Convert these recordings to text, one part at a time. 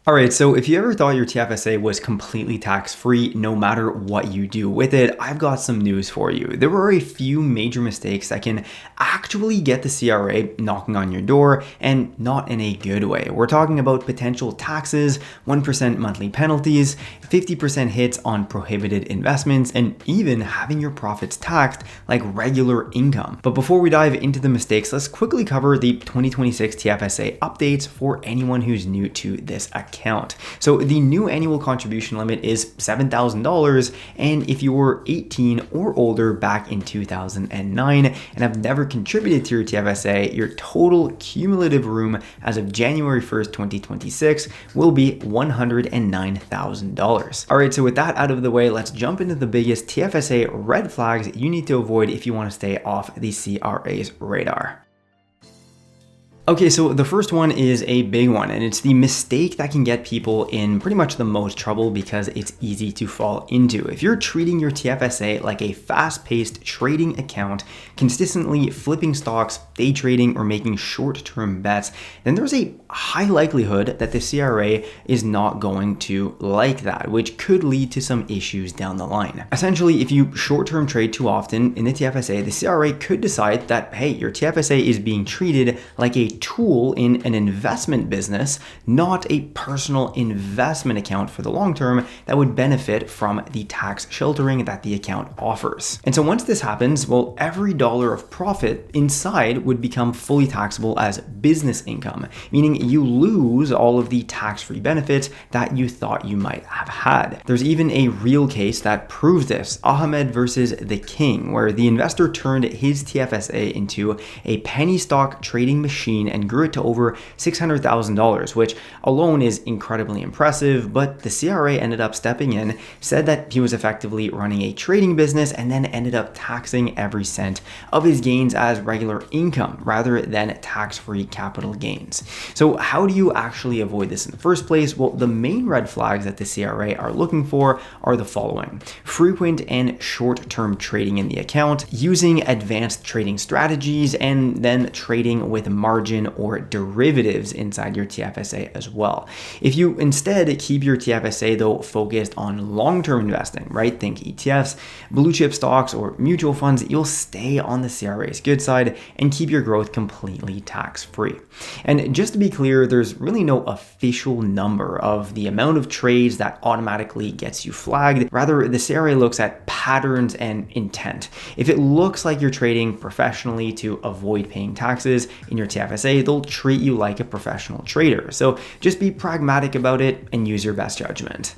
All right, so if you ever thought your TFSA was completely tax-free no matter what you do with it, I've got some news for you. There are a few major mistakes that can actually get the CRA knocking on your door, and not in a good way. We're talking about potential taxes, 1% monthly penalties, 50% hits on prohibited investments, and even having your profits taxed like regular income. But before we dive into the mistakes, let's quickly cover the 2026 TFSA updates for anyone who's new to this account. So the new annual contribution limit is $7,000, and if you were 18 or older back in 2009 and have never contributed to your TFSA, your total cumulative room as of January 1st, 2026 will be $109,000. All right, so with that out of the way, let's jump into the biggest TFSA red flags you need to avoid if you want to stay off the CRA's radar. Okay, so the first one is a big one, and it's the mistake that can get people in pretty much the most trouble because it's easy to fall into. If you're treating your TFSA like a fast-paced trading account, consistently flipping stocks, day trading, or making short-term bets, then there's a high likelihood that the CRA is not going to like that, which could lead to some issues down the line. Essentially, if you short-term trade too often in the TFSA, the CRA could decide that, hey, your TFSA is being treated like a tool in an investment business, not a personal investment account for the long term that would benefit from the tax sheltering that the account offers. And so once this happens, well, every dollar of profit inside would become fully taxable as business income, meaning you lose all of the tax-free benefits that you thought you might have had. There's even a real case that proves this, Ahmed versus the King, where the investor turned his TFSA into a penny stock trading machine and grew it to over $600,000, which alone is incredibly impressive, but the CRA ended up stepping in, said that he was effectively running a trading business, and then ended up taxing every cent of his gains as regular income rather than tax-free capital gains. So how do you actually avoid this in the first place? Well, the main red flags that the CRA are looking for are the following: frequent and short-term trading in the account, using advanced trading strategies, and then trading with margin or derivatives inside your TFSA as well. If you instead keep your TFSA though focused on long-term investing, right? Think ETFs, blue chip stocks, or mutual funds, you'll stay on the CRA's good side and keep your growth completely tax-free. And just to be clear, there's really no official number of the amount of trades that automatically gets you flagged. Rather, the CRA looks at patterns and intent. If it looks like you're trading professionally to avoid paying taxes in your TFSA, they'll treat you like a professional trader. So just be pragmatic about it and use your best judgment.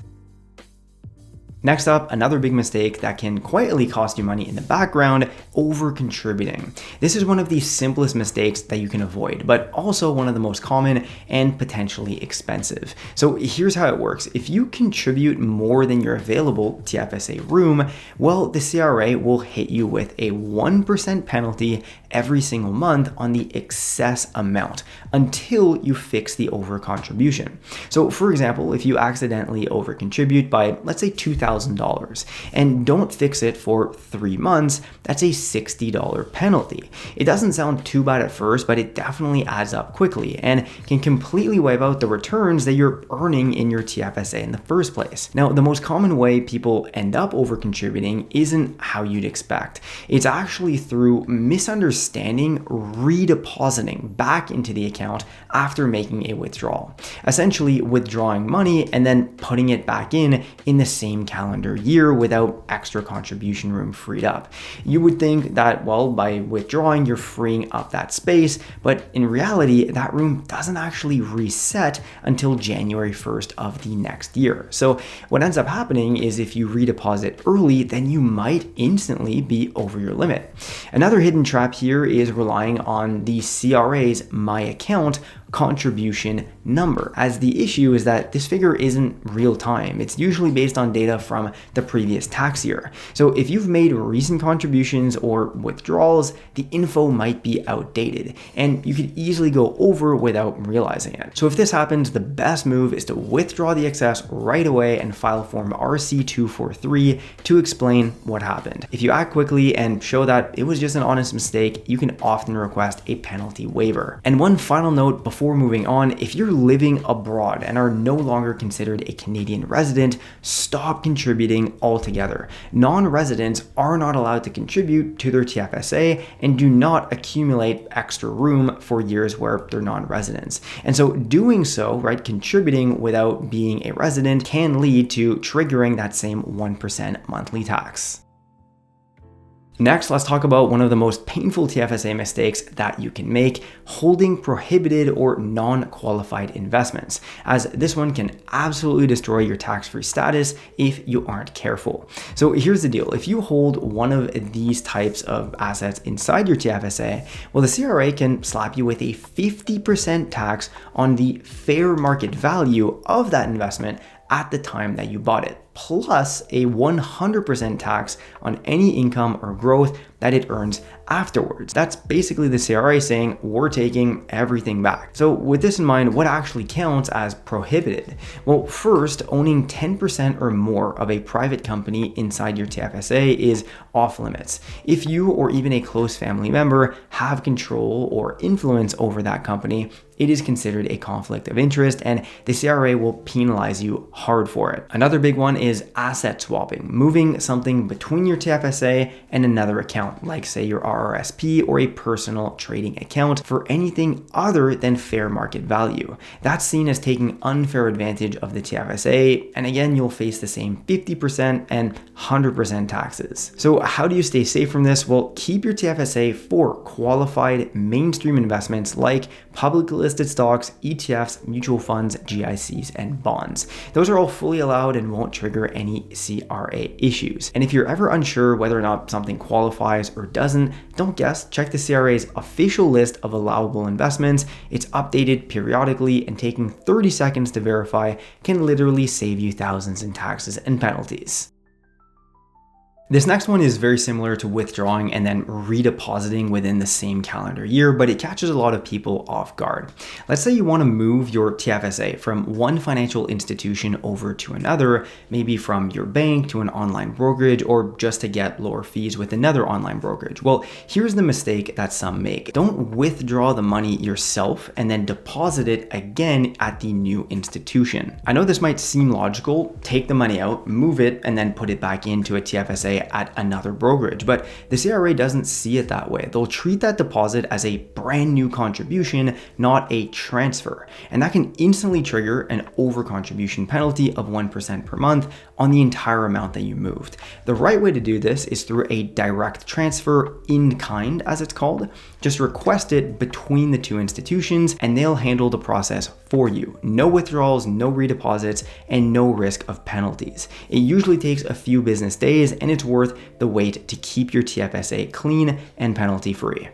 Next up, another big mistake that can quietly cost you money in the background: over-contributing. This is one of the simplest mistakes that you can avoid, but also one of the most common and potentially expensive. So here's how it works. If you contribute more than your available TFSA room, well, the CRA will hit you with a 1% penalty every single month on the excess amount until you fix the over-contribution. So for example, if you accidentally over-contribute by, let's say, $2,000 and don't fix it for 3 months, that's a $60 penalty. It doesn't sound too bad at first, but it definitely adds up quickly and can completely wipe out the returns that you're earning in your TFSA in the first place. Now, the most common way people end up over-contributing isn't how you'd expect. It's actually through misunderstanding redepositing back into the account after making a withdrawal. Essentially withdrawing money and then putting it back in the same calendar year without extra contribution room freed up. You would think that, well, by withdrawing, you're freeing up that space, but in reality, that room doesn't actually reset until January 1st of the next year. So what ends up happening is if you redeposit early, then you might instantly be over your limit. Another hidden trap here is relying on the CRA's My Account contribution number, as the issue is that this figure isn't real time. It's usually based on data from the previous tax year. So if you've made recent contributions or withdrawals, the info might be outdated and you could easily go over without realizing it. So if this happens, the best move is to withdraw the excess right away and file Form RC-243 to explain what happened. If you act quickly and show that it was just an honest mistake, you can often request a penalty waiver. And one final note before before moving on, if you're living abroad and are no longer considered a Canadian resident, stop contributing altogether. Non-residents are not allowed to contribute to their TFSA and do not accumulate extra room for years where they're non-residents. And so doing so, right, contributing without being a resident can lead to triggering that same 1% monthly tax. Next, let's talk about one of the most painful TFSA mistakes that you can make, holding prohibited or non-qualified investments, as this one can absolutely destroy your tax-free status if you aren't careful. So here's the deal. If you hold one of these types of assets inside your TFSA, well, the CRA can slap you with a 50% tax on the fair market value of that investment at the time that you bought it, plus a 100% tax on any income or growth that it earns afterwards. That's basically the CRA saying we're taking everything back. So with this in mind, what actually counts as prohibited? Well, first, owning 10% or more of a private company inside your TFSA is off limits. If you or even a close family member have control or influence over that company, it is considered a conflict of interest and the CRA will penalize you hard for it. Another big one is asset swapping, moving something between your TFSA and another account, like say your RRSP or a personal trading account for anything other than fair market value. That's seen as taking unfair advantage of the TFSA, and again, you'll face the same 50% and 100% taxes. So how do you stay safe from this? Well, keep your TFSA for qualified mainstream investments like publicly listed stocks, ETFs, mutual funds, GICs, and bonds. Those are all fully allowed and won't trigger any CRA issues. And if you're ever unsure whether or not something qualifies or doesn't, don't guess, check the CRA's official list of allowable investments. It's updated periodically, and taking 30 seconds to verify can literally save you thousands in taxes and penalties. This next one is very similar to withdrawing and then redepositing within the same calendar year, but it catches a lot of people off guard. Let's say you want to move your TFSA from one financial institution over to another, maybe from your bank to an online brokerage, or just to get lower fees with another online brokerage. Well, here's the mistake that some make. Don't withdraw the money yourself and then deposit it again at the new institution. I know this might seem logical. Take the money out, move it, and then put it back into a TFSA at another brokerage, but the CRA doesn't see it that way. They'll treat that deposit as a brand new contribution, not a transfer, and that can instantly trigger an overcontribution penalty of 1% per month on the entire amount that you moved. The right way to do this is through a direct transfer in kind, as it's called. Just request it between the two institutions and they'll handle the process for you. No withdrawals, no redeposits, and no risk of penalties. It usually takes a few business days and it's worth the wait to keep your TFSA clean and penalty free.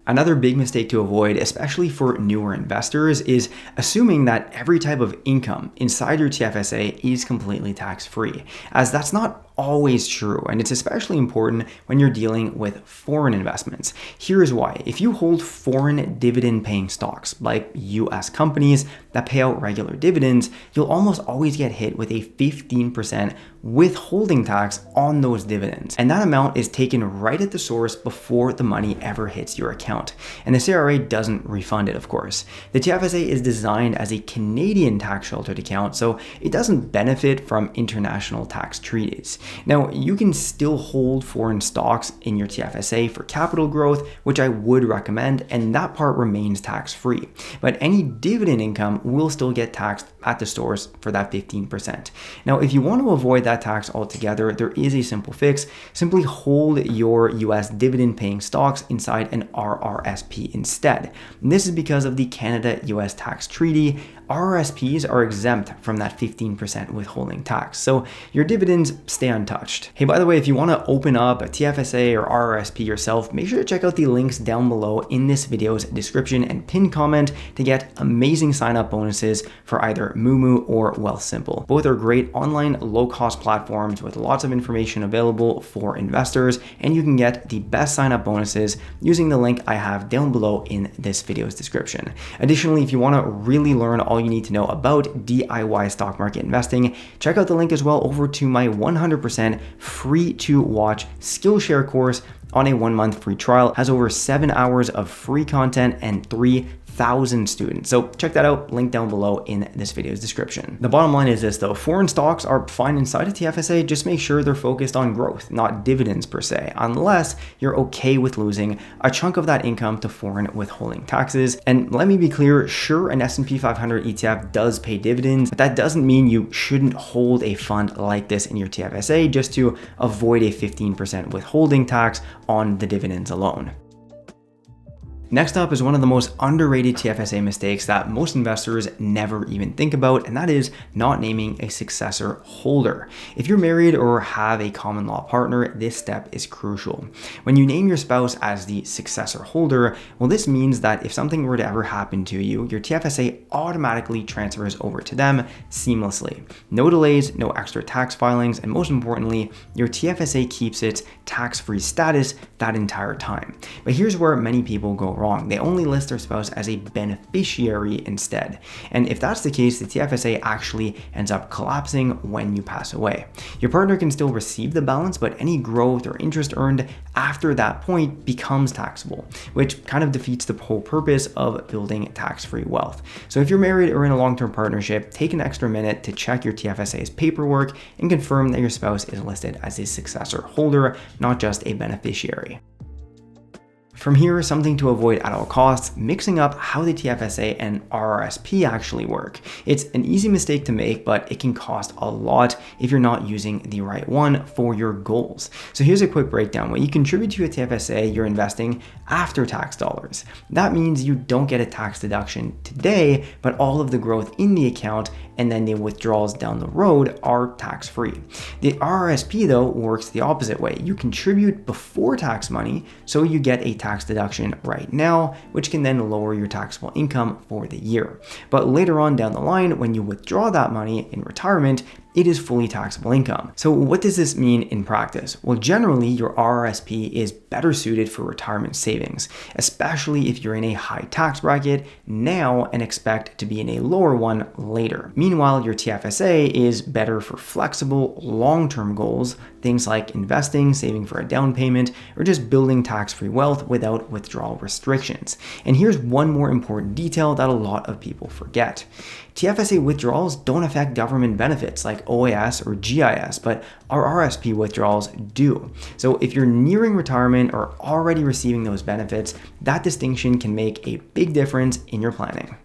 Another big mistake to avoid, especially for newer investors, is assuming that every type of income inside your TFSA is completely tax-free, as that's not always true, and it's especially important when you're dealing with foreign investments. Here's why. If you hold foreign dividend-paying stocks, like US companies that pay out regular dividends, you'll almost always get hit with a 15% withholding tax on those dividends. And that amount is taken right at the source before the money ever hits your account. And the CRA doesn't refund it, of course. The TFSA is designed as a Canadian tax-sheltered account, so it doesn't benefit from international tax treaties. Now, you can still hold foreign stocks in your TFSA for capital growth, which I would recommend, and that part remains tax-free. But any dividend income will still get taxed at the source for that 15%. Now, if you want to avoid that tax altogether, there is a simple fix. Simply hold your US dividend-paying stocks inside an RRSP instead. And this is because of the Canada-US tax treaty. RRSPs are exempt from that 15% withholding tax, so your dividends stay untouched. Hey, by the way, if you want to open up a TFSA or RRSP yourself, make sure to check out the links down below in this video's description and pinned comment to get amazing sign-up bonuses for either Moomoo or Wealthsimple. Both are great online low-cost platforms with lots of information available for investors, and you can get the best sign-up bonuses using the link I have down below in this video's description. Additionally, if you want to really learn all you need to know about DIY stock market investing, check out the link as well over to my 100% free to watch Skillshare course on a 1-month free trial. It has over 7 hours of free content and 3 1,000 students. So check that out, link down below in this video's description. The bottom line is this though, foreign stocks are fine inside of TFSA, just make sure they're focused on growth, not dividends per se, unless you're okay with losing a chunk of that income to foreign withholding taxes. And let me be clear, sure, an S&P 500 ETF does pay dividends, but that doesn't mean you shouldn't hold a fund like this in your TFSA just to avoid a 15% withholding tax on the dividends alone. Next up is one of the most underrated TFSA mistakes that most investors never even think about, and that is not naming a successor holder. If you're married or have a common law partner, this step is crucial. When you name your spouse as the successor holder, well, this means that if something were to ever happen to you, your TFSA automatically transfers over to them seamlessly. No delays, no extra tax filings, and most importantly, your TFSA keeps its tax-free status that entire time. But here's where many people go wrong. They only list their spouse as a beneficiary instead. And if that's the case, the TFSA actually ends up collapsing when you pass away. Your partner can still receive the balance, but any growth or interest earned after that point becomes taxable, which kind of defeats the whole purpose of building tax-free wealth. So if you're married or in a long-term partnership, take an extra minute to check your TFSA's paperwork and confirm that your spouse is listed as a successor holder, not just a beneficiary. From here, something to avoid at all costs, mixing up how the TFSA and RRSP actually work. It's an easy mistake to make, but it can cost a lot if you're not using the right one for your goals. So here's a quick breakdown. When you contribute to a TFSA, you're investing after tax dollars. That means you don't get a tax deduction today, but all of the growth in the account and then the withdrawals down the road are tax-free. The RRSP though works the opposite way. You contribute before tax money, so you get a tax deduction right now, which can then lower your taxable income for the year. But later on down the line, when you withdraw that money in retirement, it is fully taxable income. So what does this mean in practice? Well, generally your RRSP is better suited for retirement savings, especially if you're in a high tax bracket now and expect to be in a lower one later. Meanwhile, your TFSA is better for flexible, long-term goals, things like investing, saving for a down payment, or just building tax-free wealth without withdrawal restrictions. And here's one more important detail that a lot of people forget. TFSA withdrawals don't affect government benefits like OAS or GIS, but our RRSP withdrawals do. So if you're nearing retirement or already receiving those benefits, that distinction can make a big difference in your planning.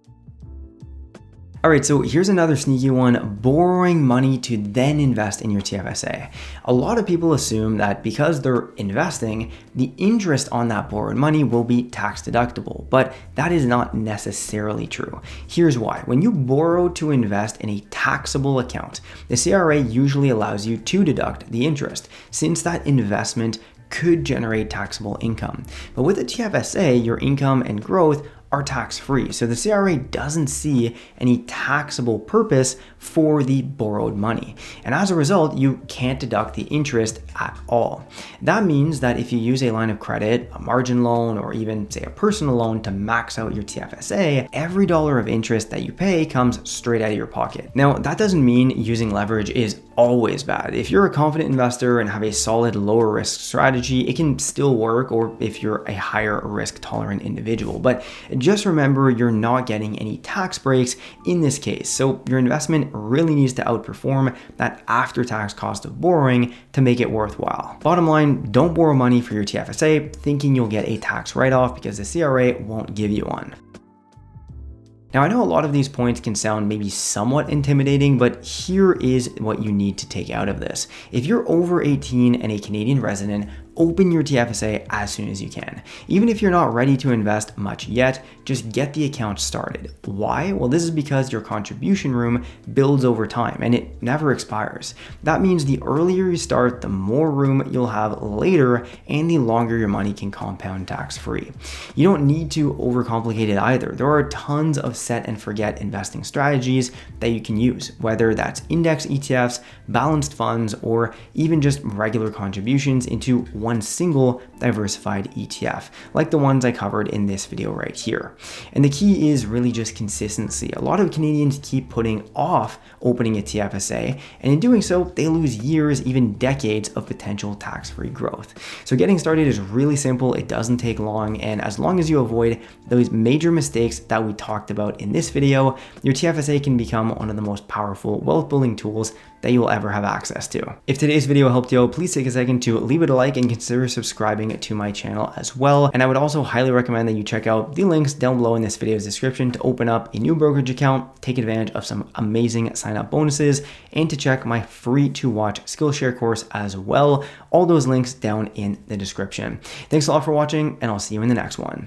All right, so here's another sneaky one, borrowing money to then invest in your TFSA. A lot of people assume that because they're investing, the interest on that borrowed money will be tax deductible, but that is not necessarily true. Here's why. When you borrow to invest in a taxable account, the CRA usually allows you to deduct the interest, since that investment could generate taxable income. But with a TFSA, your income and growth are tax-free. So the CRA doesn't see any taxable purpose for the borrowed money. And as a result, you can't deduct the interest at all. That means that if you use a line of credit, a margin loan, or even say a personal loan to max out your TFSA, every dollar of interest that you pay comes straight out of your pocket. Now, that doesn't mean using leverage is always bad. If you're a confident investor and have a solid lower risk strategy, it can still work, or if you're a higher risk tolerant individual. But just remember, you're not getting any tax breaks in this case. So your investment really needs to outperform that after-tax cost of borrowing to make it worthwhile. Bottom line, don't borrow money for your TFSA thinking you'll get a tax write-off, because the CRA won't give you one. Now, I know a lot of these points can sound maybe somewhat intimidating, but here is what you need to take out of this. If you're over 18 and a Canadian resident, open your TFSA as soon as you can. Even if you're not ready to invest much yet, just get the account started. Why? Well, this is because your contribution room builds over time and it never expires. That means the earlier you start, the more room you'll have later and the longer your money can compound tax-free. You don't need to overcomplicate it either. There are tons of set and forget investing strategies that you can use, whether that's index ETFs, balanced funds, or even just regular contributions into one single diversified ETF, like the ones I covered in this video right here. And the key is really just consistency. A lot of Canadians keep putting off opening a TFSA, and in doing so, they lose years, even decades of potential tax-free growth. So getting started is really simple, it doesn't take long, and as long as you avoid those major mistakes that we talked about in this video, your TFSA can become one of the most powerful wealth building tools that you'll ever have access to. If today's video helped you out, please take a second to leave it a like and consider subscribing to my channel as well. And I would also highly recommend that you check out the links down below in this video's description to open up a new brokerage account, take advantage of some amazing sign up bonuses, and to check my free to watch Skillshare course as well. All those links down in the description. Thanks a lot for watching, and I'll see you in the next one.